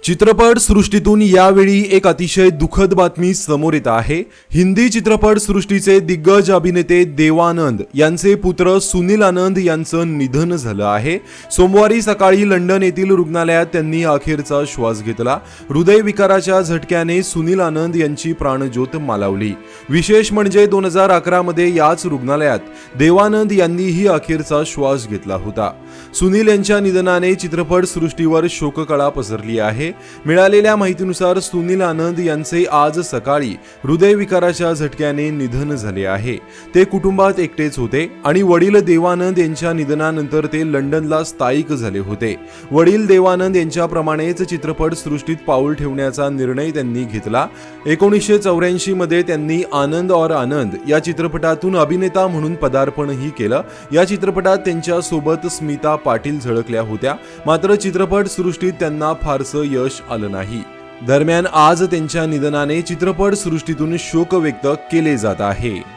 चित्रपट सृष्टीतून यावेळी एक अतिशय दुःखद बातमी समोर येत आहे। हिंदी चित्रपट सृष्टीचे दिग्गज अभिनेते देव आनंद यांचे पुत्र सुनील आनंद यांचं निधन झालं आहे। सोमवारी सकाळी लंडन येथील रुग्णालयात त्यांनी अखेरचा श्वास घेतला। हृदयविकाराच्या झटक्याने सुनील आनंद यांची प्राणज्योत मालवली। विशेष म्हणजे 2011 मध्ये याच रुग्णालयात देव आनंद यांनीही अखेरचा श्वास घेतला होता। सुनील यांच्या निधनाने चित्रपट सृष्टीवर शोककळा पसरली आहे। मिळालेल्या माहितीनुसार सुनील आनंद यांचे आज सकाळी हृदयविकाराच्या झटक्याने निधन झाले आहे। ते कुटुंबात एकटेच होते आणि वडील देव आनंद यांच्या निधनानंतर ते लंडनला स्थायिक झाले होते। वडील देव आनंद यांच्याप्रमाणेच चित्रपट सृष्टीत पाऊल ठेवण्याचा निर्णय त्यांनी घेतला। 1984 मध्ये त्यांनी आनंद और आनंद या चित्रपटातून अभिनेता म्हणून पदार्पणही केलं। या चित्रपटात त्यांच्या सोबत स्मिता पाटील झळकल्या होत्या, मात्र चित्रपट सृष्टीत त्यांना फारसं यश आलं नाही। दरम्यान आज त्यांच्या निधनाने चित्रपट सृष्टीतून शोक व्यक्त केले जात आहे।